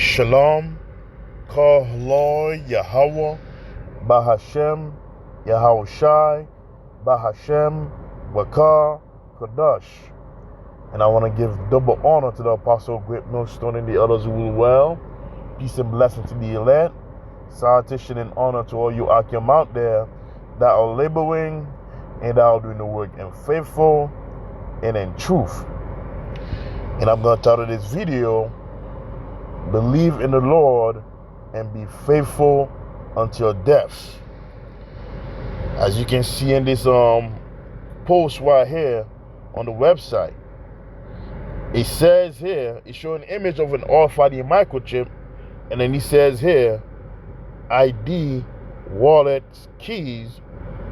Shalom, Kahloi, Yahweh, Bahashem, Yahushai, Bahashem, Wakar, Kadash. And I want to give double honor to the Apostle Great Millstone and the others who will well. Peace and blessing to the elect. Salutation and honor to all you Akim out there that are laboring and that are doing the work in faithful and in truth. And I'm going to title this video, Believe in the Lord and be faithful until death. As you can see in this post right here on the website, it says here, it's showing an image of an RFID microchip, and then he says here, ID, wallets, keys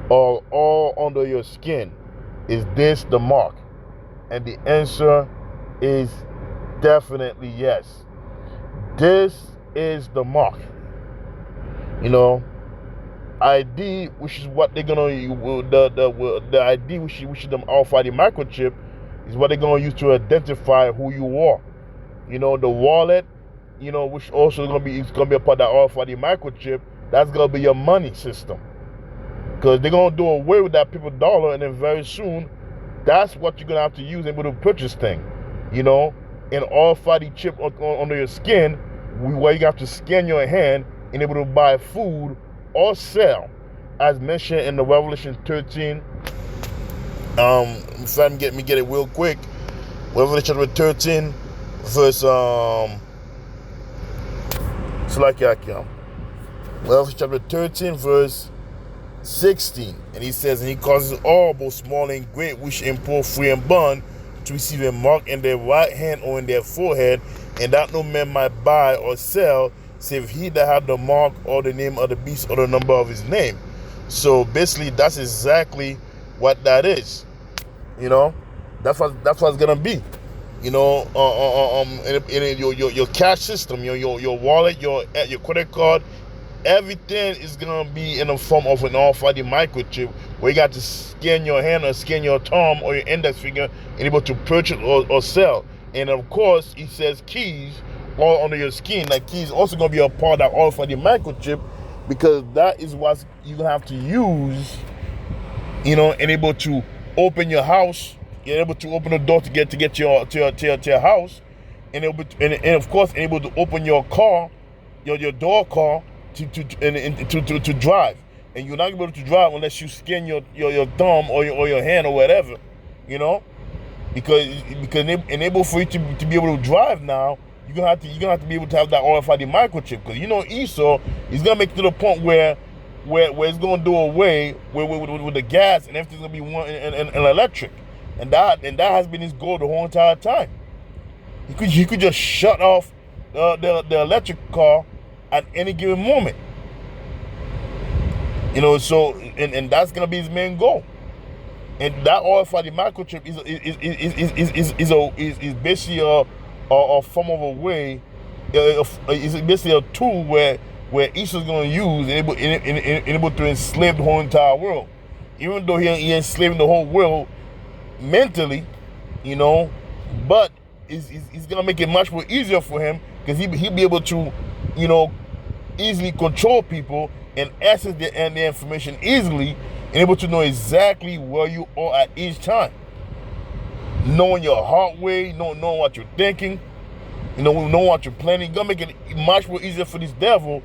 are all under your skin. Is this the mark? And the answer is definitely yes. This is the mark. You know, ID, which is what they're gonna the ID, which is the RFID microchip, is what they're gonna use to identify who you are. You know, the wallet, you know, which also it's gonna be a part of that RFID microchip. That's gonna be your money system, because they're gonna do away with that paper dollar, and then very soon, that's what you're gonna have to use able to purchase things. You know, an RFID chip under your skin, where you have to scan your hand and able to buy food or sell, as mentioned in the Revelation 13. If I can get it real quick, Revelation chapter 13, verse Revelation chapter 13, verse 16, and he says, and he causes all, both small and great, rich and poor, free and bond, to receive a mark in their right hand or in their forehead, and that no man might buy or sell, save he that had the mark or the name of the beast or the number of his name. So basically, that's exactly what that is. You know, that's what it's gonna be. You know, in your cash system, your wallet, your credit card, everything is gonna be in the form of an RFID microchip, where you got to scan your hand or scan your thumb or your index finger and able to purchase or sell. And of course, it says keys all under your skin. Like, keys also gonna be a part of that RFID microchip, because that is what you're gonna have to use. You know, and able to open your house. You're able to open the door to get to your house, and of course able to open your car, your door car to drive. And you're not able to drive unless you scan your thumb or your hand or whatever, you know, because enable for you to be able to drive now, you're gonna have to be able to have that RFID microchip, because you know Esau is gonna make it to the point where it's gonna do away with the gas, and everything's gonna be one and electric, and that has been his goal the whole entire time. He could just shut off the electric car at any given moment. You know, so and that's gonna be his main goal. And that RFID microchip is basically a form of a way. It's basically a tool where Esau's gonna use and able to enslave the whole entire world. Even though he enslaving the whole world mentally, you know, but it's gonna make it much more easier for him, because he'll be able to, you know, easily control people and access their information easily, and able to know exactly where you are at each time, knowing your heart way, knowing what you're thinking, you know, knowing what you're planning. It's gonna make it much more easier for this devil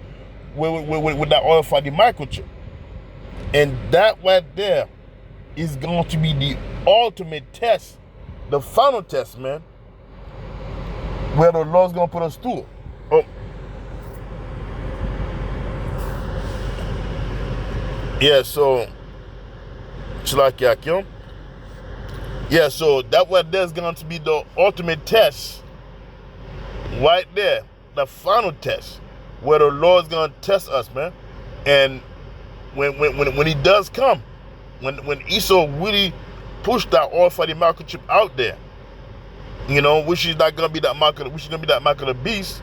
with that RFID microchip. And that right there is going to be the ultimate test, the final test, man, where the Lord's gonna put us through. Yeah, so yeah, so that right there is going to be the ultimate test, right there, the final test, where the Lord's gonna test us, man. And when he does come, when Esau really pushed that RFID microchip out there, you know, which is gonna be that mark of the beast,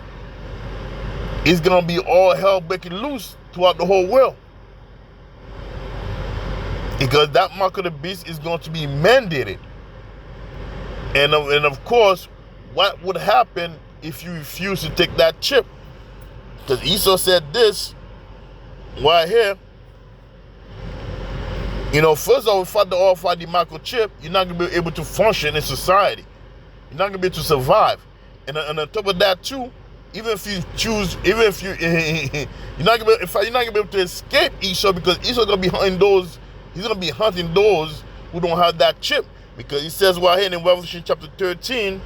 it's gonna be all hell breaking loose throughout the whole world. Because that mark of the beast is going to be mandated. And of course, what would happen if you refuse to take that chip. Because Esau said this right here. You know, first of all, without the microchip, you're not going to be able to function in society. You're not going to be able to survive. And on top of that too, you're not going to be able to escape Esau, because Esau going to be hunting those. He's going to be hunting those who don't have that chip, because he says right here in Revelation chapter 13,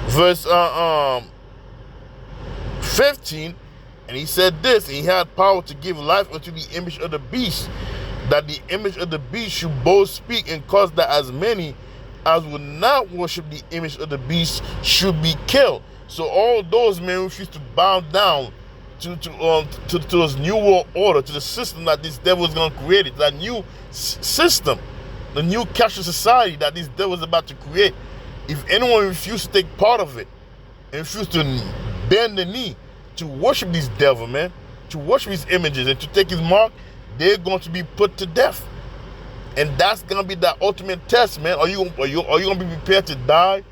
verse 15, and he said this: and he had power to give life unto the image of the beast, that the image of the beast should both speak, and cause that as many as would not worship the image of the beast should be killed. So all those men refuse to bow down to this new world order, to the system that this devil is going to create, it, that new system, the new cashless society that this devil is about to create. If anyone refuses to take part of it, and refuses to bend the knee to worship this devil, man, to worship his images and to take his mark, they're going to be put to death. And that's going to be the ultimate test, man. Are you going to be prepared to die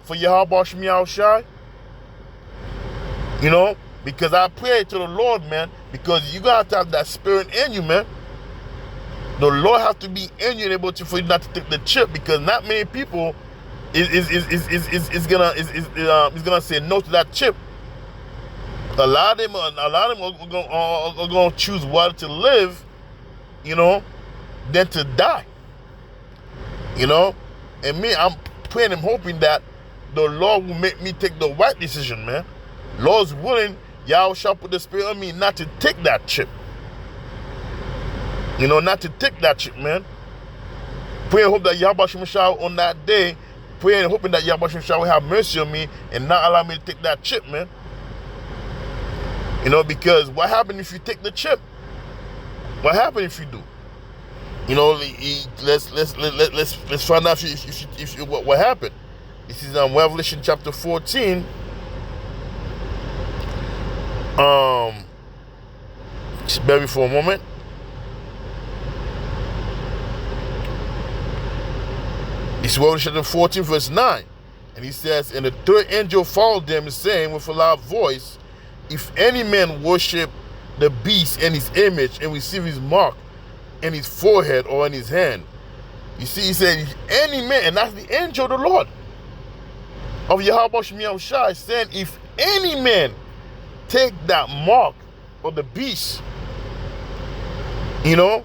for Yahweh Shem Yahushai? You know, because I pray to the Lord, man, because you got to have that spirit in you, man. The Lord has to be in you and able to, for you not to take the chip, because not many people is gonna say no to that chip. A lot of them are gonna choose whether to live, you know, than to die. You know, and me, I'm praying and hoping that the Lord will make me take the right decision, man. Lord's willing, Yahweh shall put the spirit on me not to take that chip. You know, not to take that chip, man. Pray and hope that Yahweh shall on that day, pray and hoping that Yahweh shall have mercy on me and not allow me to take that chip, man. You know, because what happens if you take the chip? What happens if you do? You know, let's find out if what happened. This is Revelation chapter 14. Just bear with me for a moment. This is Revelation chapter 14, verse 9. And he says, and the third angel followed them, saying with a loud voice, if any man worship the beast and his image and receive his mark in his forehead or in his hand. You see, he said, any man, and that's the angel of the Lord of Yahweh Shem Yahushai, saying, if any man take that mark of the beast, you know,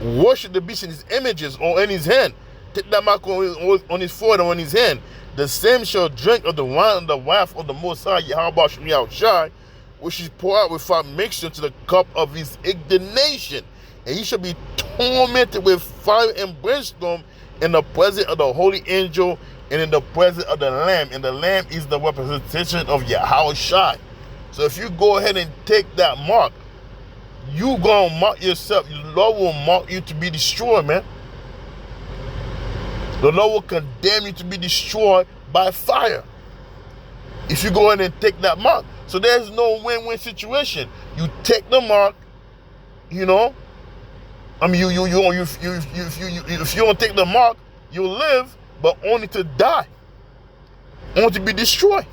worship the beast in his images or in his hand, take that mark on his forehead or on his hand, the same shall drink of the wine of the wrath of the Most High Yahweh Shem Yahushai, which is poured out without mixture to the cup of his indignation. And he shall be tormented with fire and brimstone in the presence of the holy angel and in the presence of the Lamb. And the Lamb is the representation of Yahushai. So if you go ahead and take that mark, you gonna mark yourself. The Lord will mark you to be destroyed, man. The Lord will condemn you to be destroyed by fire if you go ahead and take that mark. So there's no win-win situation. You take the mark, you know. I mean, if you don't take the mark, you'll live, but only to die, only to be destroyed.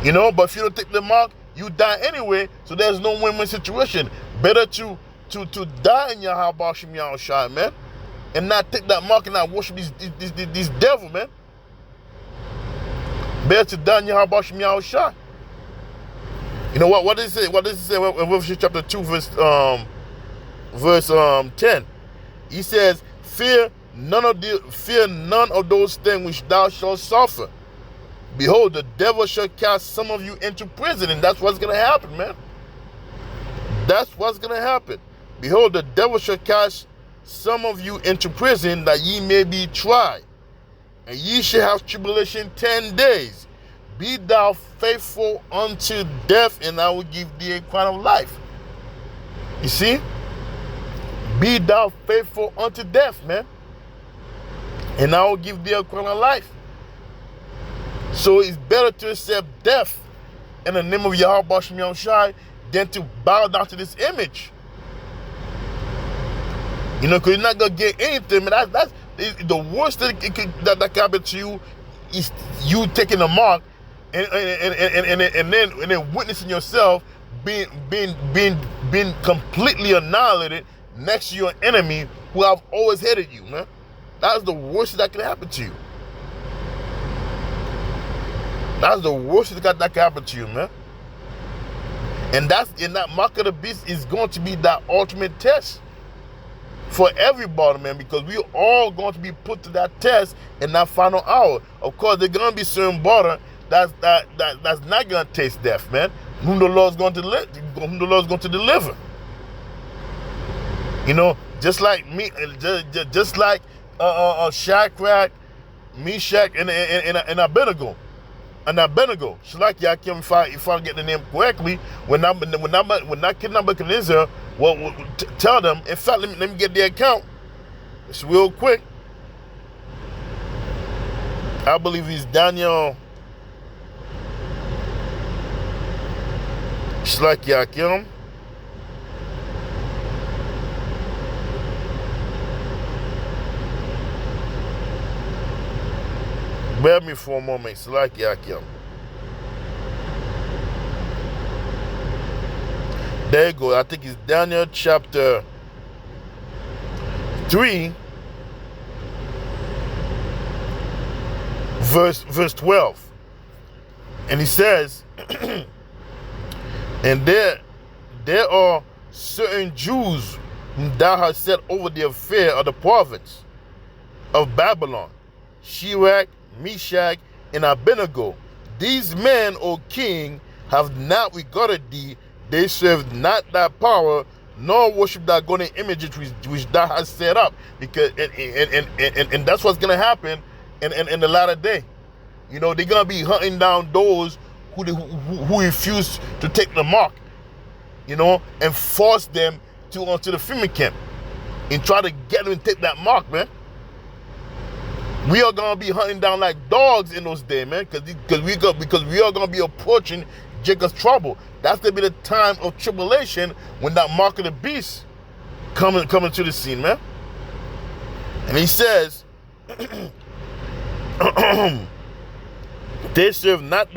You know, but if you don't take the mark, you die anyway. So there's no win-win situation. Better to die in Yahweh Shem Yahushai, man, and not take that mark and not worship this devil, man. Better to die in Yahweh Shem Yahushai. You know what? What does it say? What does it say in Revelation chapter 2, verse 10? He says, fear none of those things which thou shalt suffer. Behold, the devil shall cast some of you into prison. And that's what's going to happen, man. That's what's going to happen. Behold, the devil shall cast some of you into prison, that ye may be tried. And ye shall have tribulation 10 days. Be thou faithful unto death, and I will give thee a crown of life. You see? Be thou faithful unto death, man, and I will give thee a crown of life. So it's better to accept death in the name of Yahweh Shem Yahushai than to bow down to this image. You know, because you're not going to get anything. Man, that's the worst that can happen to you is you taking the mark and then witnessing yourself being completely annihilated next to your enemy who have always hated you, man. That's the worst that can happen to you. That's the worst that can happen to you, man. And that mark of the beast is going to be that ultimate test for everybody, man, because we all going to be put to that test in that final hour. Of course, there's going to be certain border that's not going to taste death, man. Whom the Lord's going to deliver. You know, just like me, just like Shadrach, Meshach, and Abednego. And Abednego, Shalak Yakim, if I get the name correctly, when Nebuchadnezzar, tell them, in fact, let me get the account. It's real quick. I believe it's Daniel Shalak Yakim. Bear me for a moment, Shalak Yakim. There you go. I think it's Daniel chapter 3, verse 12. And he says, and there are certain Jews whom thou hast set over the affair of the province of Babylon, Shadrach, Meshach, and Abednego. These men, O king, have not regarded thee. They serve not thy power, nor worship thy golden images which thou hast set up. Because and that's what's gonna happen in the latter day. You know, they're gonna be hunting down those who refuse to take the mark, you know, and force them onto the Freeman camp and try to get them to take that mark, man. We are gonna be hunting down like dogs in those days, man, because we are gonna be approaching Jacob's trouble. That's gonna be the time of tribulation when that mark of the beast coming to the scene, man. And he says, they serve not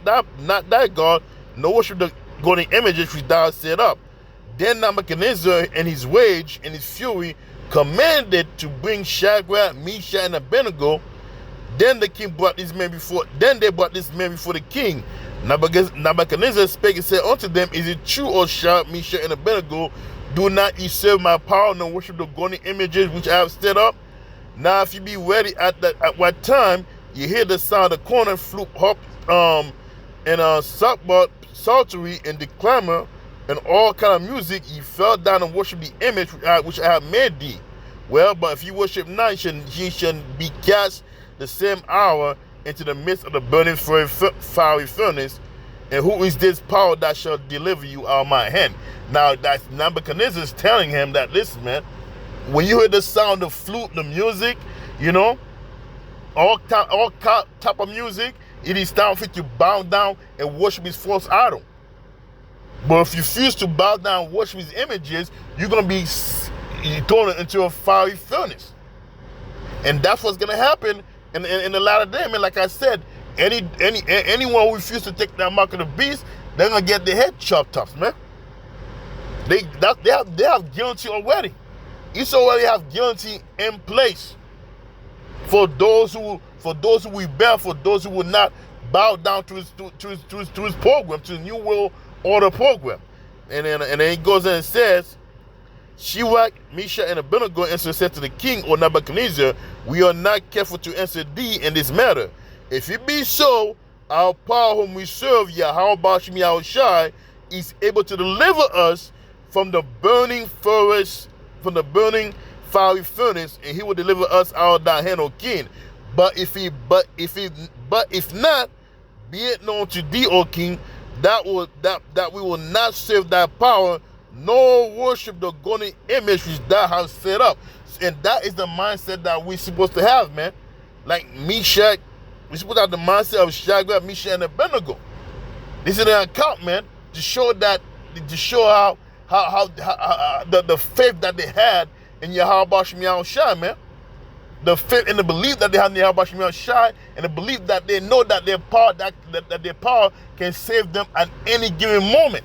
thy God, nor worship the golden images which thou hast set up. Then Nebuchadnezzar in his rage and his fury commanded to bring Shadrach, Meshach, and Abednego. Then the king brought these men before. Then they brought this man before the king. Nebuchadnezzar spake and said unto them, Is it true, O Shadrach, Meshach, and Abednego? Do not ye serve my power, nor worship the golden images which I have set up? Now, if you be ready at what time you hear the sound of the cornet, flute, harp, and sackbut, psaltery, and the clamor, and all kind of music, ye fell down and worship the image which I have made thee. Well, but if you worship not, ye shall be cast the same hour into the midst of the burning fiery furnace. And who is this power that shall deliver you out of my hand? Now, that's Nebuchadnezzar is telling him that, listen, man, when you hear the sound of flute, the music, you know, all type of music, it is time for you to bow down and worship his false idol. But if you refuse to bow down and worship his images, you're going to be thrown into a fiery furnace. And that's what's going to happen in the latter day, man. Like I said, anyone who refuses to take that mark of the beast, they're going to get their head chopped off, man. They have guilty already. It's already have guilty in place for those who rebel, for those who will not bow down to his program, to the New World Order program. And then he goes in and says, Shadrach, Meshach, and Abednego answered and said to the king, O Nebuchadnezzar, we are not careful to answer thee in this matter. If it be so, our power whom we serve, Yahweh Bashim Yahushai, is able to deliver us from the burning fiery furnace, and he will deliver us out of thy hand, O king. But if not, be it known to thee, O king, that we will not serve thy power, nor worship the golden image which thou hast set up. And that is the mindset that we're supposed to have, man. Like Meshach, we're supposed to have the mindset of Shadrach, Meshach, and Abednego. This is an account, man, to show how the faith that they had in Yahweh Bashim Yahushai, man. the faith and the belief that they have in the Yahweh Shem Shai, and the belief that they know that their power that their power can save them at any given moment.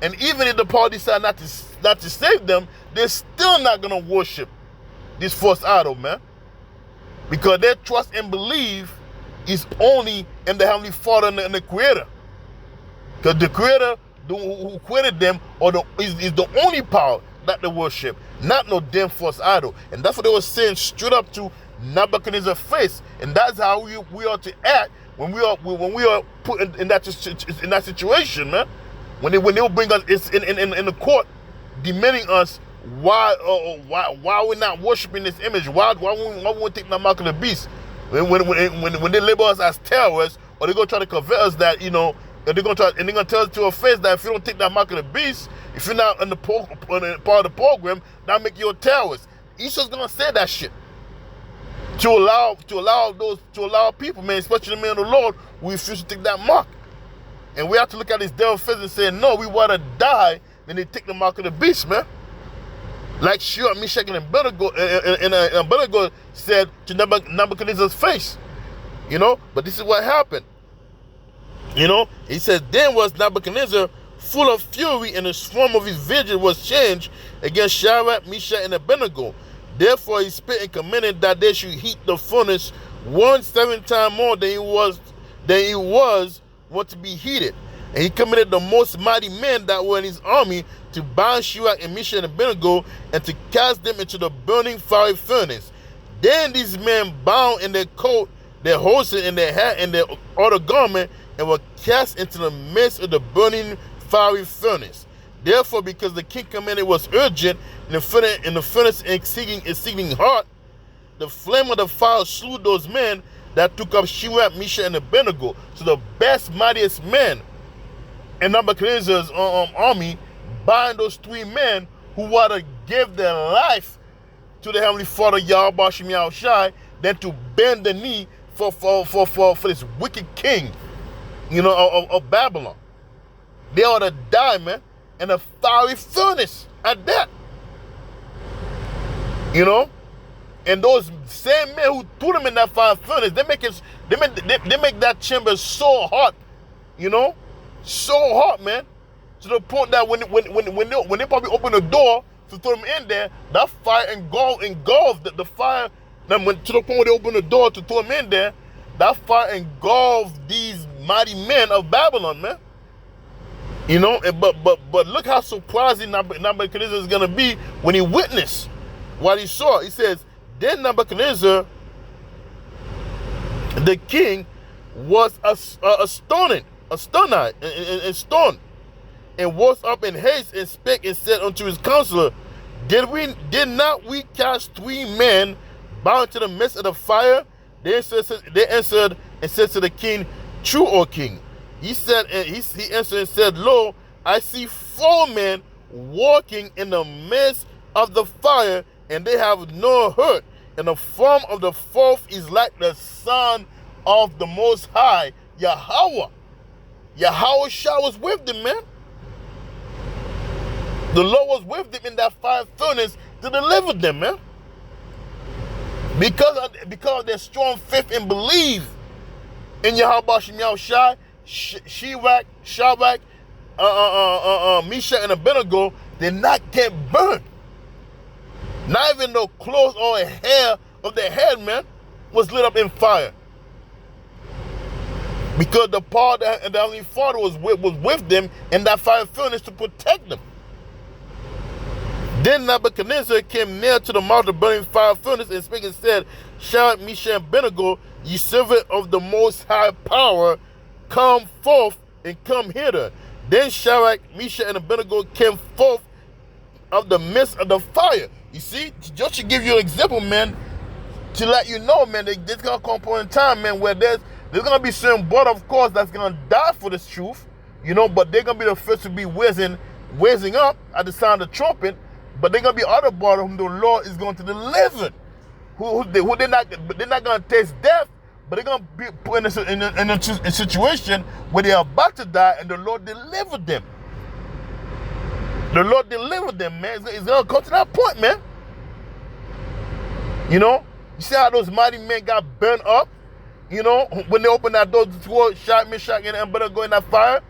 And even if the power decide not to save them, they're still not gonna worship this false idol, man, because their trust and belief is only in the Heavenly Father and the Creator, because the Creator who created them is the only power that they worship, not no damn false idol. And that's what they were saying straight up to Nebuchadnezzar's face. And that's how we are to act when we are put in that situation, man. When they will bring us in the court, demanding us why we're not worshiping this image, why we take the mark of the beast, when they label us as terrorists, or they're gonna try to convert us that, you know, and they're gonna tell us to our face that if you don't take that mark of the beast, if you're not in the part of the program, that make you a terrorist. Esau's gonna say that shit to allow people, man, especially the men of the Lord, who refuse to take that mark. And we have to look at this devil face and say, no, we want to die than they take the mark of the beast, man. Like Shadrach, Meshach, and Abednego said to Nebuchadnezzar's face, you know. But this is what happened, you know. He said, then was Nebuchadnezzar full of fury, and the form of his vision was changed against Shadrach, Meshach, and Abednego. Therefore he spake and commanded that they should heat the furnace 17 times more than it was want to be heated. And he commanded the most mighty men that were in his army to bind Shadrach and Meshach and Abednego, and to cast them into the burning fiery furnace. Then these men bound in their coat, their hosen, and their hat, and their outer garment, and were cast into the midst of the burning fiery furnace. Therefore, because the king commanded was urgent, and the furnace exceeding hot, the flame of the fire slew those men that took up Shadrach, Meshach, and Abednego. So the best, mightiest men in Nebuchadnezzar's army bind those three men who want to give their life to the Heavenly Father, Yahweh Shem Yahushai, than to bend the knee for this wicked king, you know, of Babylon. They ought to die, man, in a fiery furnace at that, you know. And those same men who threw them in that fire furnace, they make that chamber so hot, you know, so hot, man, to the point that when they probably open the door to throw them in there, that fire engulfed the fire. Then to the point where they open the door to throw them in there, that fire engulfed these mighty men of Babylon, man. You know, but look how surprising Nebuchadnezzar is gonna be when he witnessed what he saw. He says, then Nebuchadnezzar, the king, was astonished, and stoned, and was up in haste, and spake and said unto his counselor, Did not we cast 3 men bound to the midst of the fire? They answered and said to the king, True, O king. He said, and he answered and said, Lo, I see 4 men walking in the midst of the fire, and they have no hurt. And the form of the 4th is like the Son of the Most High, Yahweh. Yahweh Shah was with them, man. The Lord was with them in that fire furnace to deliver them, man. Because of their strong faith and belief in Yahweh Shem Yahushai, Shadrach, Meshach, and Abednego did not get burned. Not even no clothes or a hair of their head, man, was lit up in fire. Because the power that the Heavenly Father was with them in that fire furnace to protect them. Then Nebuchadnezzar came near to the mouth of the burning fire furnace, and spake and said, Shadrach, Meshach, and Abednego, ye servant of the Most High Power, come forth and come hither. Then Shadrach, Meshach, and Abednego came forth of the midst of the fire. You see, just to give you an example, man, to let you know, man, there's gonna come a point in time, man, where there's gonna be certain blood, of course, that's gonna die for this truth, you know, but they're gonna be the first to be raising up at the sound of the trumpet. But they're gonna be other blood whom the Lord is going to deliver, who they're not gonna taste death, but they're gonna be put in a situation where they are about to die, and the Lord delivered them. The Lord delivered them, man. It's gonna come to that point, man. You know, You see how those mighty men got burned up? You know, when they open that door toward Shadrach, Meshach, and Abednego go in that fire,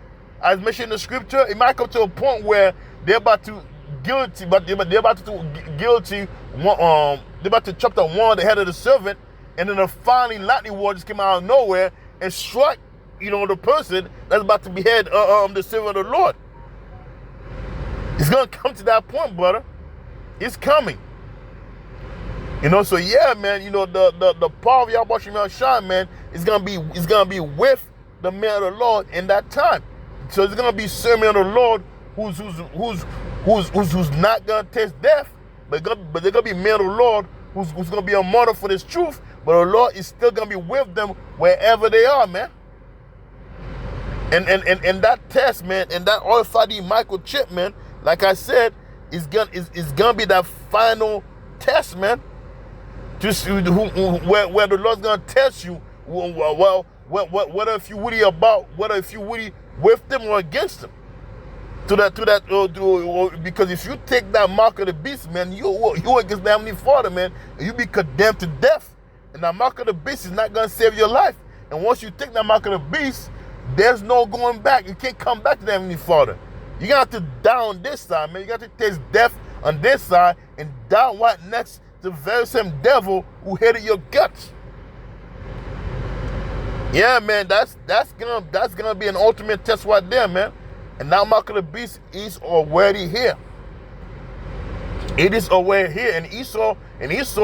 as mentioned in the scripture, it might come to a point where they're about to guilty, but they're about to do guilty. They're about to chop the one the head of the servant, and then a finally lightning ward just came out of nowhere and struck, you know, the person that's about to behead the servant of the Lord. It's gonna come to that point, brother. It's coming. You know, so yeah, man. You know, the power of Yahweh Shem Shai, man, is gonna be with the man of the Lord in that time. So it's gonna be certain men of the Lord who's not gonna taste death, but they're gonna be men of the Lord who's gonna be a martyr for this truth. But the Lord is still gonna be with them wherever they are, man. And that test, man, and that RFID microchip, man, like I said, is gonna be that final test, man. Just where the Lord's gonna test you. Well, whether if you really with them or against them. Because if you take that mark of the beast, man, you against the Heavenly Father, man, and you be condemned to death. And that mark of the beast is not gonna save your life. And once you take that mark of the beast, there's no going back. You can't come back to the Heavenly Father. You got to die on this side, man. You got to taste death on this side and die right next to the very same devil who hated your guts. Yeah, man, that's gonna be an ultimate test right there, man. And that mark of the beast is already here. It is already here, and Esau it's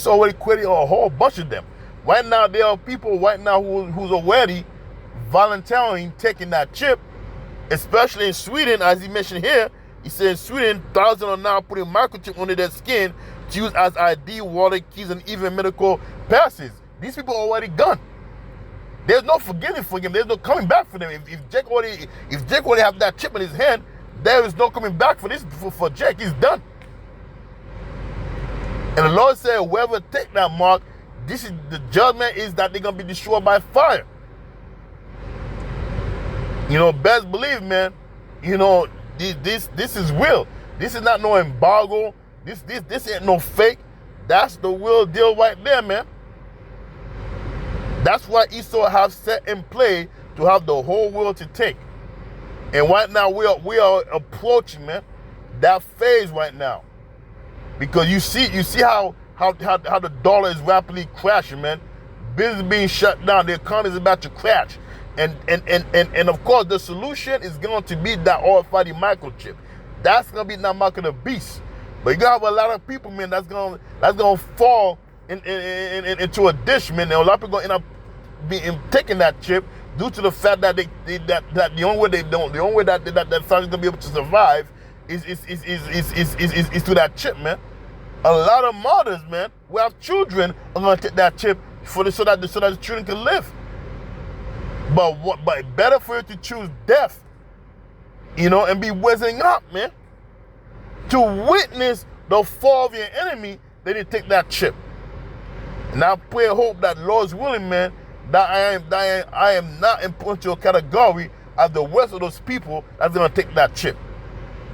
already created a whole bunch of them. Right now, there are people right now who's already voluntarily taking that chip, especially in Sweden, as he mentioned here. He said in Sweden, thousands are now putting microchip under their skin to use as ID, wallet, keys, and even medical passes. These people are already gone. There's no forgiving for him. There's no coming back for them. If Jake already have that chip in his hand, there is no coming back for this for Jake. He's done. And the Lord said, whoever take that mark, this is the judgment is that they're gonna be destroyed by fire. You know, best believe, man. You know, this is real. This is not no embargo. This ain't no fake. That's the real deal right there, man. That's what Esau have set in play to have the whole world to take. And right now we are approaching, man, that phase right now. Because you see how the dollar is rapidly crashing, man. Business being shut down, the economy is about to crash. And of course the solution is going to be that RFID microchip. That's gonna be that mark of the beast. But you gotta have a lot of people, man, that's gonna fall into a dish, man. And a lot of people gonna end up taking that chip due to the fact that the only way that family's gonna be able to survive is through that chip, man. A lot of mothers, man, who have children are gonna take that chip so that the children can live. But better for you to choose death, you know, and be whizzing up, man, to witness the fall of your enemy, than to take that chip. And I pray and hope that Lord's willing, man, that I am not into a category of the rest of those people that's gonna take that chip.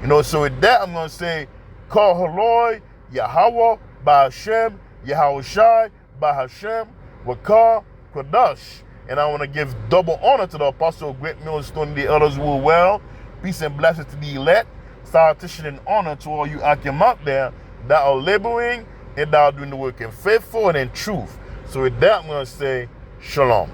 You know, so with that, I'm gonna say, Kol Haloi, Yahweh, Bahashem, Yahushai, Bahashem, Wakar, Kodash. And I want to give double honor to the apostle, great millstone, the others who are well. Peace and blessings to the elect. Salutation and honor to all you Akim out there that are laboring and that are doing the work in faithful and in truth. So with that, I'm going to say, Shalom.